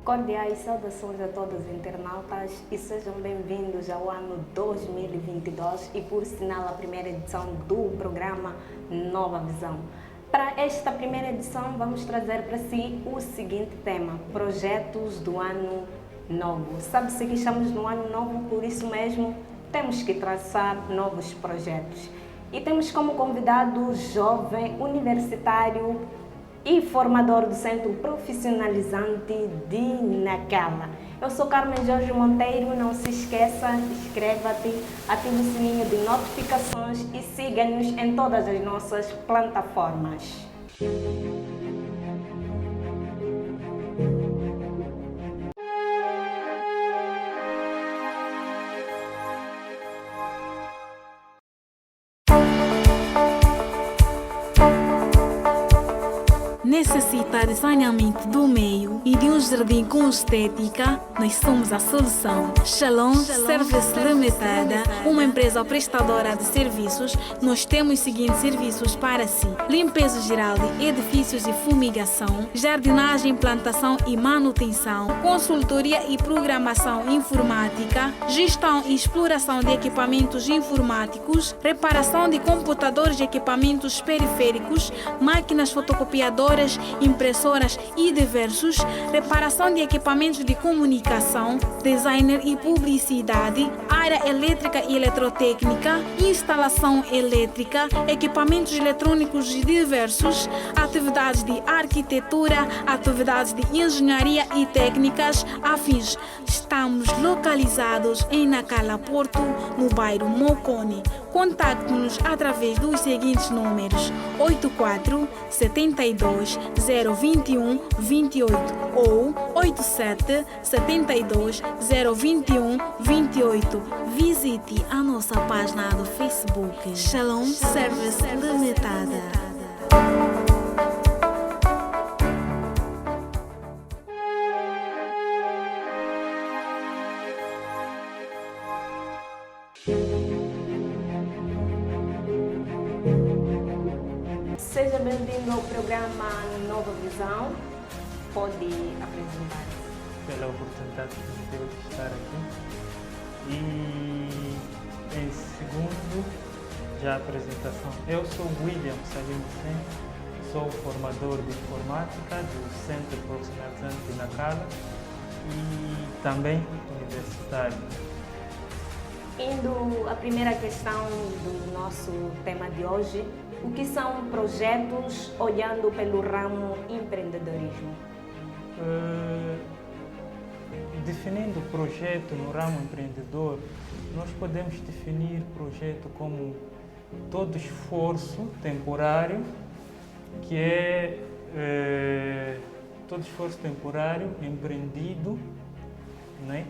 Cordiais saudações a todos os internautas e sejam bem-vindos ao ano 2022 e, por sinal, a primeira edição do programa Nova Visão. Para esta primeira edição, vamos trazer para si o seguinte tema: projetos do ano novo. Sabe-se que estamos no ano novo, por isso mesmo temos que traçar novos projetos. E temos como convidado jovem universitário e formador do Centro Profissionalizante de Nacala. Eu sou Carmen Jorge Monteiro, não se esqueça, inscreva-te, ative o sininho de notificações e siga-nos em todas as nossas plataformas. Necessita de saneamento do meio e de um jardim com estética? Nós somos a solução. Shalom Service Limitada, uma empresa prestadora de serviços. Nós temos os seguintes serviços para si: limpeza geral de edifícios e fumigação, jardinagem, plantação e manutenção, consultoria e programação informática, gestão e exploração de equipamentos informáticos, reparação de computadores e equipamentos periféricos, máquinas fotocopiadoras, impressoras e diversos, reparação de equipamentos de comunicação, designer e publicidade, área elétrica e eletrotécnica, instalação elétrica, equipamentos eletrônicos diversos, atividades de arquitetura, atividades de engenharia e técnicas afins. Estamos localizados em Nacala, Porto, no bairro Mocone. Contacte-nos através dos seguintes números: 84 72 021 28 ou 87 72 021 28. Visite a nossa página do Facebook Shalom Service Limitada. Seja bem-vindo ao programa Nova Visão. Pode apresentar-se. Pela oportunidade que me deu de estar aqui. E em segundo, já a apresentação. Eu sou William Salim Hussein, sou formador de informática do Centro Profissionalizante de Nacala e também universitário. Indo à primeira questão do nosso tema de hoje, o que são projetos olhando pelo ramo empreendedorismo? Definindo projeto no ramo empreendedor, nós podemos definir projeto como todo esforço temporário que é todo esforço temporário empreendido, né,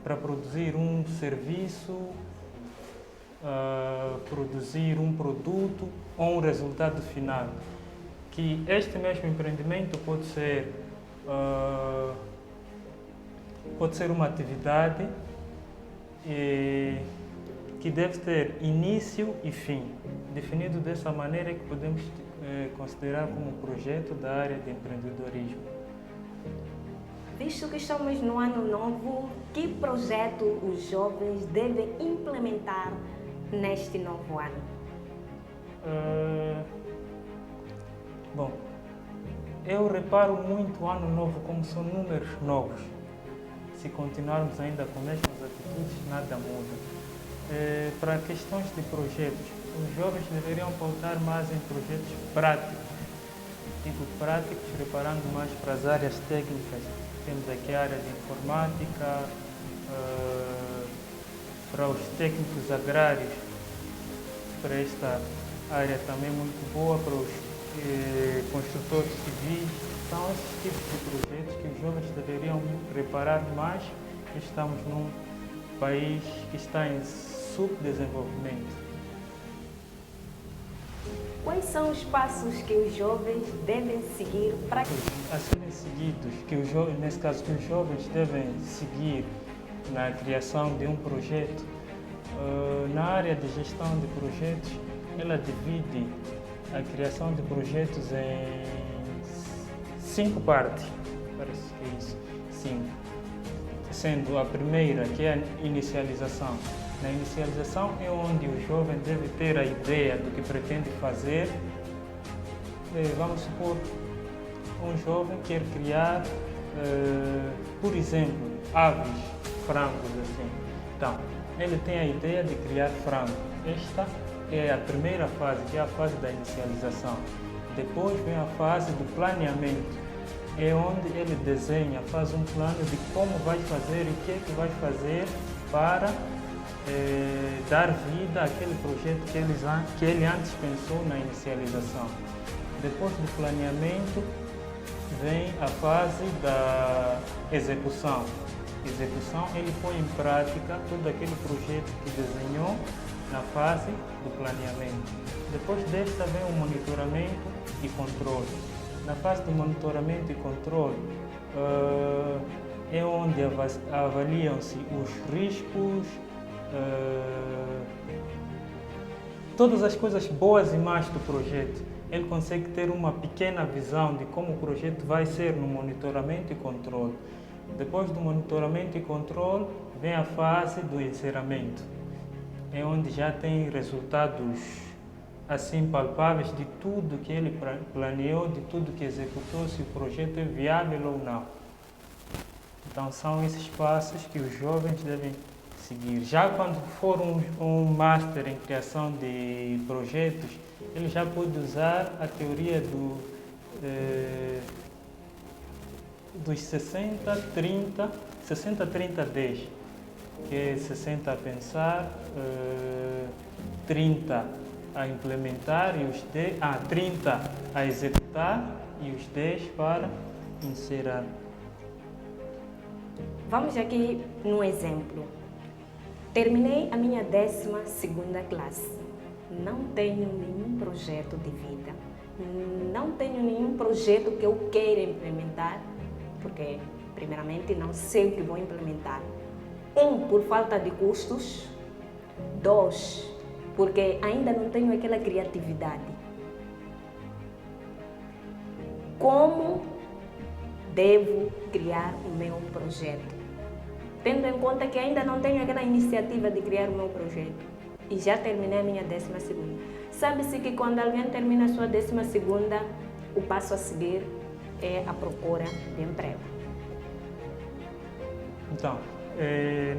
para produzir um serviço, produzir um produto ou um resultado final. Que este mesmo empreendimento pode ser uma atividade que deve ter início e fim. Definido dessa maneira é que podemos considerar como projeto da área de empreendedorismo. Visto que estamos no ano novo, que projeto os jovens devem implementar neste novo ano? Bom, eu reparo muito o ano novo como são números novos. Se continuarmos ainda com as mesmas atitudes, nada muda. Para questões de projetos, os jovens deveriam pautar mais em projetos práticos. Digo práticos, preparando mais para as áreas técnicas. Temos aqui a área de informática, para os técnicos agrários, para esta área também muito boa, para os construtores civis. São esses tipos de projetos que os jovens deveriam preparar mais. Estamos num país que está em subdesenvolvimento. Quais são os passos que os jovens devem seguir para a serem seguidos, nesse caso que os jovens devem seguir na criação de um projeto? Na área de gestão de projetos, ela divide a criação de projetos em 5 partes. parece que é isso. 5. Sendo a primeira, que é a inicialização. Na inicialização é onde o jovem deve ter a ideia do que pretende fazer. Vamos supor, um jovem quer criar, por exemplo, aves, frangos, assim. Então, ele tem a ideia de criar frango. Esta é a primeira fase, que é a fase da inicialização. Depois vem a fase do planeamento. É onde ele desenha, faz um plano de como vai fazer e o que é que vai fazer para dar vida àquele projeto que ele antes pensou na inicialização. Depois do planeamento, vem a fase da execução. Execução, ele põe em prática todo aquele projeto que desenhou na fase do planeamento. Depois desta vem o monitoramento e controle. Na fase do monitoramento e controle é onde avaliam-se os riscos, todas as coisas boas e más do projeto. Ele consegue ter uma pequena visão de como o projeto vai ser no monitoramento e controle. Depois do monitoramento e controle, vem a fase do encerramento. É onde já tem resultados assim palpáveis de tudo que ele planeou, de tudo que executou, se o projeto é viável ou não. Então são esses passos que os jovens devem seguir. Já quando for um master em criação de projetos, ele já pode usar a teoria dos 60-30, 60-30-10, que é 60 a pensar, 30 a implementar e os 30 a executar e os 10 para encerrar. Vamos aqui no exemplo. Terminei a minha 12ª classe. Não tenho nenhum projeto de vida. Não tenho nenhum projeto que eu queira implementar, porque, primeiramente, não sei o que vou implementar. 1, por falta de custos. 2, porque ainda não tenho aquela criatividade. Como devo criar o meu projeto? Tendo em conta que ainda não tenho aquela iniciativa de criar o meu projeto e já terminei a minha 12ª. Sabe-se que quando alguém termina a sua 12ª, o passo a seguir é a procura de emprego. Então,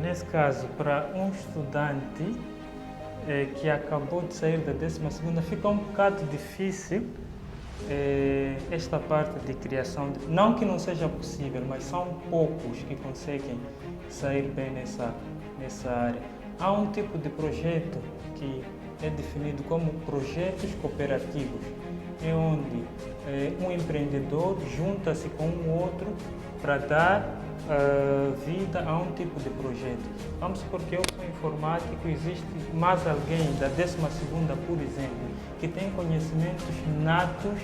nesse caso, para um estudante que acabou de sair da 12ª, fica um bocado difícil esta parte de criação. Não que não seja possível, mas são poucos que conseguem sair bem nessa área. Há um tipo de projeto que é definido como projetos cooperativos, é onde um empreendedor junta-se com um outro para dar vida a um tipo de projeto. Vamos supor que eu sou informático, existe mais alguém da 12ª, por exemplo, que tem conhecimentos natos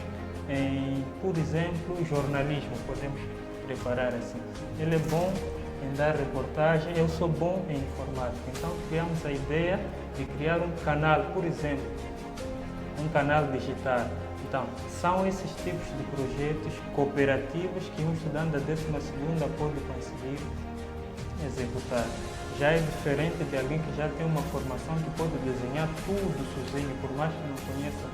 em, por exemplo, jornalismo, podemos preparar assim. Ele é bom em dar reportagem, eu sou bom em informática. Então criamos a ideia de criar um canal, por exemplo, um canal digital. Então, são esses tipos de projetos cooperativos que um estudante da 12ª pode conseguir executar. Já é diferente de alguém que já tem uma formação que pode desenhar tudo sozinho, por mais que não conheça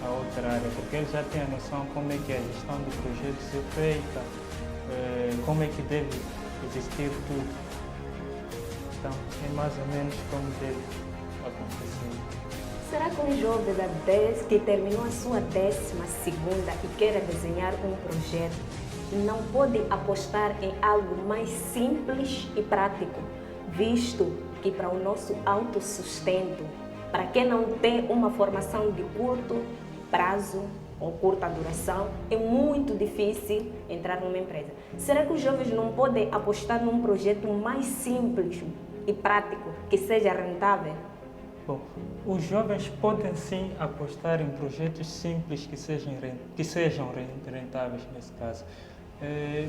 a outra área, porque ele já tem a noção como é que a gestão do projeto é feita, como é que deve existir tudo. Então, é mais ou menos como deve acontecer. Será que um jovem que terminou a sua 12ª e queira desenhar um projeto não pode apostar em algo mais simples e prático, visto que para o nosso autossustento, para quem não tem uma formação de curto prazo ou curta duração, é muito difícil entrar numa empresa? Será que os jovens não podem apostar num projeto mais simples e prático, que seja rentável? Bom, os jovens podem sim apostar em projetos simples que sejam rentáveis nesse caso.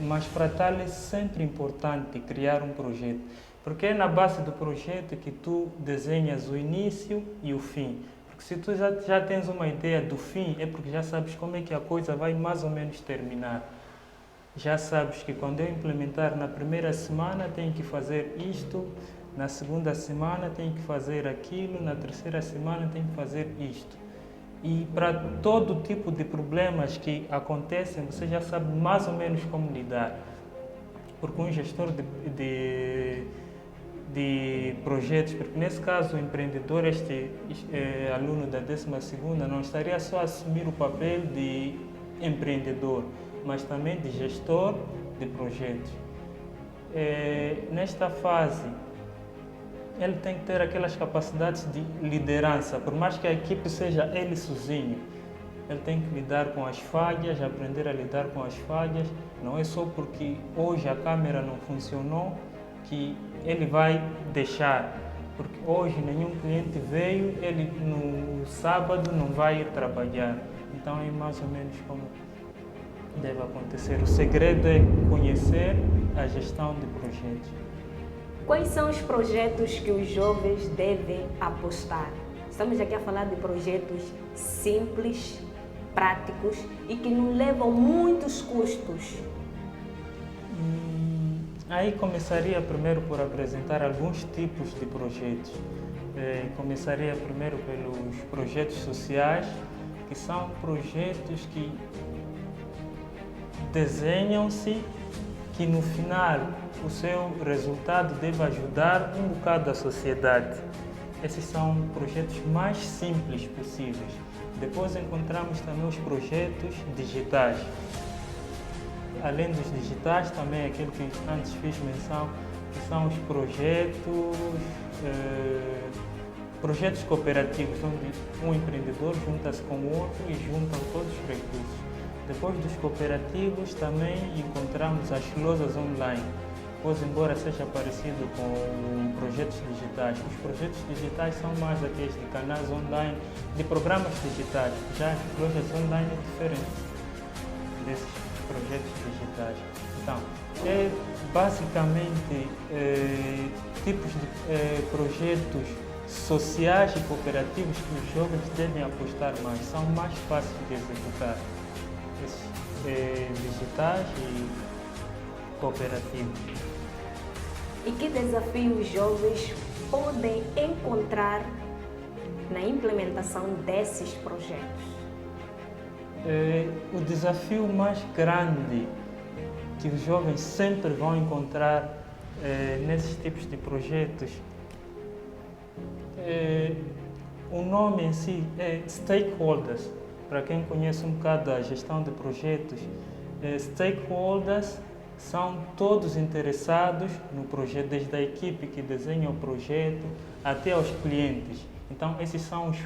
Mas para tal é sempre importante criar um projeto, porque é na base do projeto que tu desenhas o início e o fim. Porque se tu já tens uma ideia do fim, é porque já sabes como é que a coisa vai mais ou menos terminar. já sabes que quando eu implementar na primeira semana tenho que fazer isto, na segunda semana tenho que fazer aquilo, na terceira semana tenho que fazer isto. E para todo tipo de problemas que acontecem, você já sabe mais ou menos como lidar. Porque um gestor de projetos, porque nesse caso o empreendedor, este aluno da 12ª, não estaria só a assumir o papel de empreendedor, mas também de gestor de projetos. Nesta fase, ele tem que ter aquelas capacidades de liderança, por mais que a equipe seja ele sozinho. Ele tem que lidar com as falhas, aprender a lidar com as falhas. Não é só porque hoje a câmera não funcionou que ele vai deixar. Porque hoje nenhum cliente veio, ele no sábado não vai ir trabalhar. Então é mais ou menos como deve acontecer. O segredo é conhecer a gestão de projetos. Quais são os projetos que os jovens devem apostar? Estamos aqui a falar de projetos simples, práticos e que não levam muitos custos. Aí começaria primeiro por apresentar alguns tipos de projetos. Começaria primeiro pelos projetos sociais, que são projetos que desenham-se que no final o seu resultado deve ajudar um bocado a sociedade. Esses são projetos mais simples possíveis. Depois encontramos também os projetos digitais. Além dos digitais, também aquele que antes fiz menção, que são os projetos cooperativos, onde um empreendedor junta-se com o outro e juntam todos os recursos. Depois dos cooperativos, também encontramos as lojas online, pois embora seja parecido com projetos digitais, os projetos digitais são mais aqueles de canais online, de programas digitais. Já as lojas online é diferente desses projetos digitais. Então, é basicamente tipos de projetos sociais e cooperativos que os jovens devem apostar mais, são mais fáceis de executar. Digitais e cooperativos. E que desafios os jovens podem encontrar na implementação desses projetos? O desafio mais grande que os jovens sempre vão encontrar nesses tipos de projetos, o nome em si é stakeholders. Para quem conhece um bocado a gestão de projetos, stakeholders são todos interessados no projeto, desde a equipe que desenha o projeto até aos clientes. Então, esses são os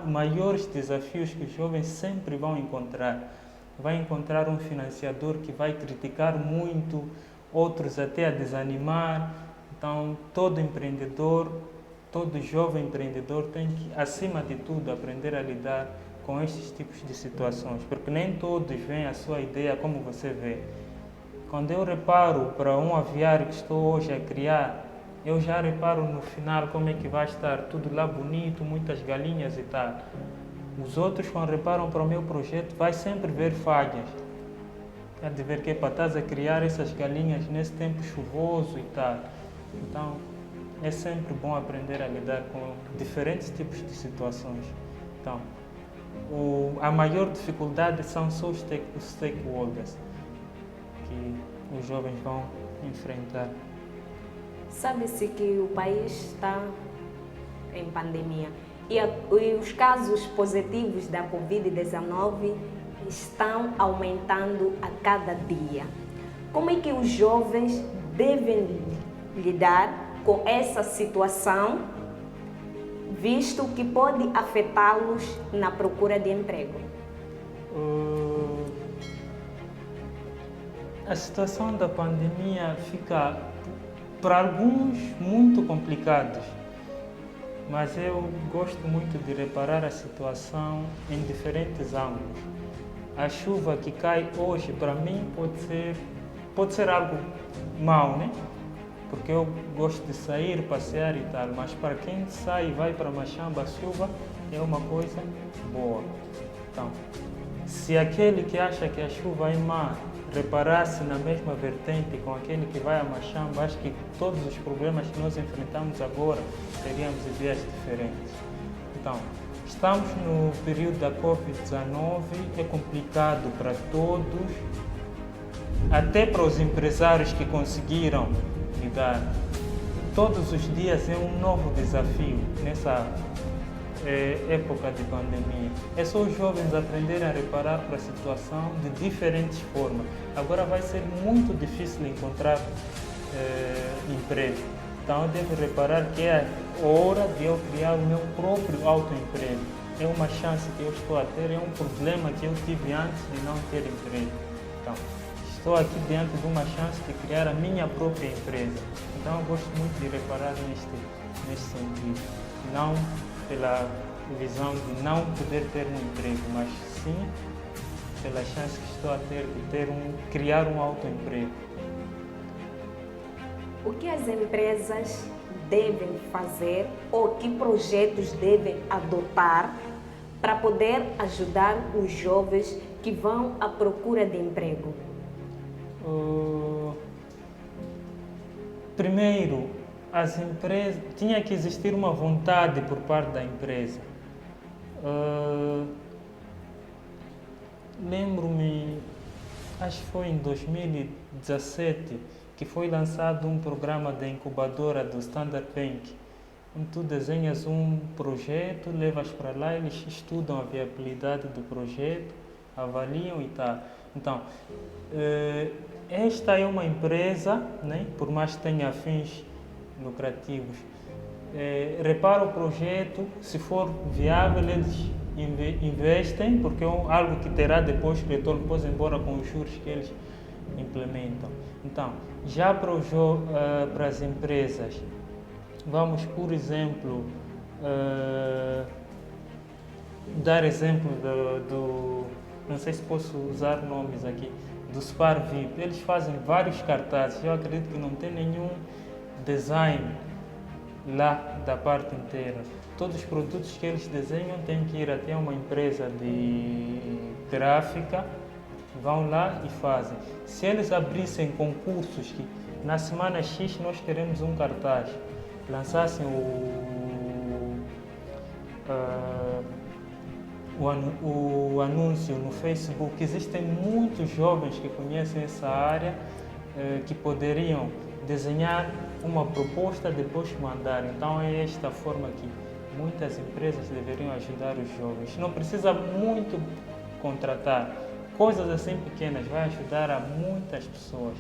maiores desafios que os jovens sempre vão encontrar. Vai encontrar um financiador que vai criticar muito, outros até a desanimar. Então, todo empreendedor, todo jovem empreendedor tem que, acima de tudo, aprender a lidar com estes tipos de situações, porque nem todos veem a sua ideia como você vê. Quando eu reparo para um aviário que estou hoje a criar, eu já reparo no final como é que vai estar tudo lá bonito, muitas galinhas e tal. Os outros, quando reparam para o meu projeto, vai sempre ver falhas. Quer dizer que estás a criar essas galinhas nesse tempo chuvoso e tal. Então, é sempre bom aprender a lidar com diferentes tipos de situações. Então, a maior dificuldade são só os stakeholders que os jovens vão enfrentar. Sabe-se que o país está em pandemia e os casos positivos da Covid-19 estão aumentando a cada dia. Como é que os jovens devem lidar com essa situação, visto que pode afetá-los na procura de emprego? A situação da pandemia fica, para alguns, muito complicados, mas eu gosto muito de reparar a situação em diferentes ângulos. A chuva que cai hoje, para mim, pode ser algo mau, né? Porque eu gosto de sair, passear e tal, mas para quem sai e vai para Machamba, a chuva é uma coisa boa. Então, se aquele que acha que a chuva é má reparasse na mesma vertente com aquele que vai a Machamba, acho que todos os problemas que nós enfrentamos agora teríamos ideias diferentes. Então, estamos no período da Covid-19, é complicado para todos, até para os empresários que conseguiram lidar. Todos os dias é um novo desafio nessa época de pandemia. É só os jovens aprenderem a reparar para a situação de diferentes formas. Agora vai ser muito difícil encontrar emprego. Então eu devo reparar que é a hora de eu criar o meu próprio autoemprego. É uma chance que eu estou a ter, é um problema que eu tive antes de não ter emprego. Então, estou aqui diante de uma chance de criar a minha própria empresa. Então eu gosto muito de reparar neste sentido. Não pela visão de não poder ter um emprego, mas sim pela chance que estou a ter de criar um autoemprego. O que as empresas devem fazer ou que projetos devem adotar para poder ajudar os jovens que vão à procura de emprego? Primeiro, as empresas, tinha que existir uma vontade por parte da empresa. Lembro-me, acho que foi em 2017, que foi lançado um programa da incubadora do Standard Bank, onde tu desenhas um projeto, levas para lá, eles estudam a viabilidade do projeto, avaliam e tal. Então, esta é uma empresa, né, por mais que tenha fins lucrativos, repara o projeto, se for viável eles investem, porque é algo que terá depois retorno, depois embora com os juros que eles implementam. Então, já para as empresas, vamos, por exemplo, dar exemplo não sei se posso usar nomes aqui, do Spar VIP. Eles fazem vários cartazes, eu acredito que não tem nenhum design lá da parte inteira. Todos os produtos que eles desenham têm que ir até uma empresa de gráfica, vão lá e fazem. Se eles abrissem concursos que na semana X nós queremos um cartaz, lançassem o anúncio no Facebook, existem muitos jovens que conhecem essa área que poderiam desenhar uma proposta, depois mandar. Então é esta forma que muitas empresas deveriam ajudar os jovens. Não precisa muito contratar. Coisas assim pequenas vai ajudar a muitas pessoas.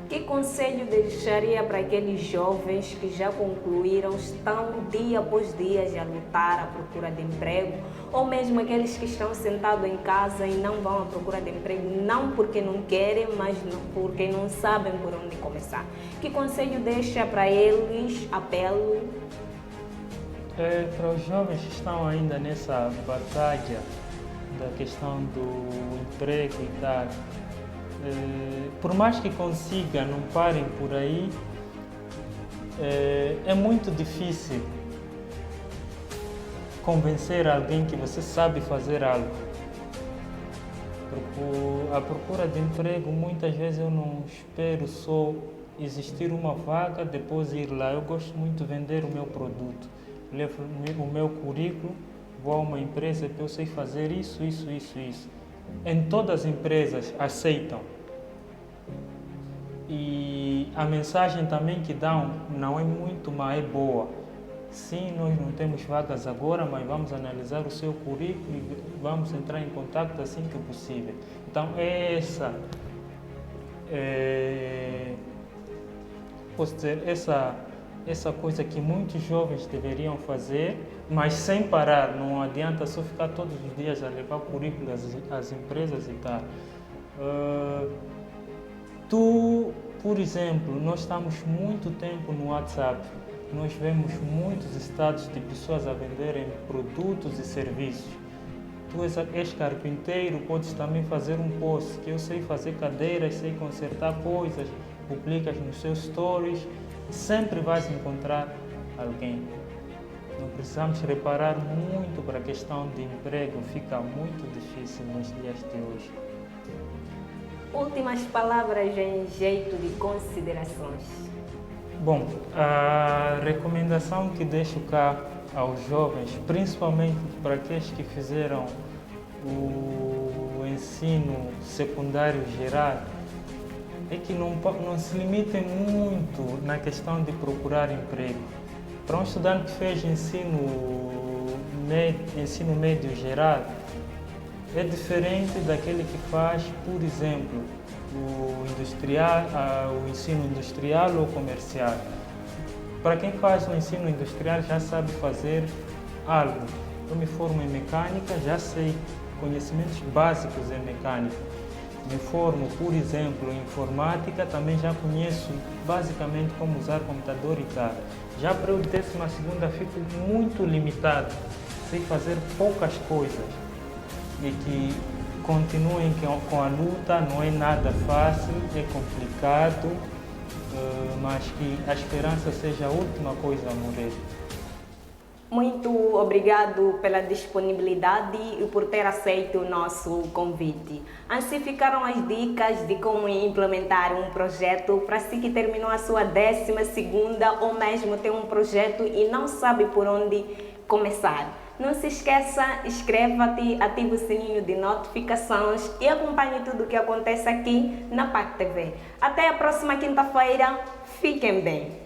Que conselho deixaria para aqueles jovens que já concluíram, estão dia após dia a lutar à procura de emprego, ou mesmo aqueles que estão sentados em casa e não vão à procura de emprego, não porque não querem, mas porque não sabem por onde começar? Que conselho deixa para eles, apelo? Para os jovens que estão ainda nessa batalha da questão do emprego e tal, por mais que consiga, não parem por aí, é muito difícil convencer alguém que você sabe fazer algo. Porque a procura de emprego, muitas vezes eu não espero só existir uma vaga, depois ir lá. Eu gosto muito de vender o meu produto. Levo o meu currículo, vou a uma empresa que eu sei fazer isso. Em todas as empresas aceitam. E a mensagem também que dão não é muito má, é boa. Sim, nós não temos vagas agora, mas vamos analisar o seu currículo e vamos entrar em contato assim que possível. Então posso dizer, essa coisa que muitos jovens deveriam fazer, mas sem parar. Não adianta só ficar todos os dias a levar currículo às empresas e tal. Por exemplo, nós estamos muito tempo no WhatsApp, nós vemos muitos estados de pessoas a venderem produtos e serviços. Tu és carpinteiro, podes também fazer um post, que eu sei fazer cadeiras, sei consertar coisas, publicas nos seus stories, sempre vais encontrar alguém. Não precisamos reparar muito para a questão de emprego, fica muito difícil nos dias de hoje. Últimas palavras em jeito de considerações. Bom, a recomendação que deixo cá aos jovens, principalmente para aqueles que fizeram o ensino secundário geral, é que não se limitem muito na questão de procurar emprego. Para um estudante que fez ensino médio geral, é diferente daquele que faz, por exemplo, o ensino industrial ou comercial. Para quem faz o ensino industrial já sabe fazer algo. Eu me formo em mecânica, já sei conhecimentos básicos em mecânica. Me formo, por exemplo, em informática, também já conheço basicamente como usar computador e tal. Já para o 12º fico muito limitado, sei fazer poucas coisas e que continuem com a luta, não é nada fácil, é complicado, mas que a esperança seja a última coisa a morrer. Muito obrigado pela disponibilidade e por ter aceito o nosso convite. Assim ficaram as dicas de como implementar um projeto para si que terminou a sua 12ª ou mesmo tem um projeto e não sabe por onde começar. Não se esqueça, inscreva-te, ative o sininho de notificações e acompanhe tudo o que acontece aqui na PAC TV. Até a próxima quinta-feira, fiquem bem!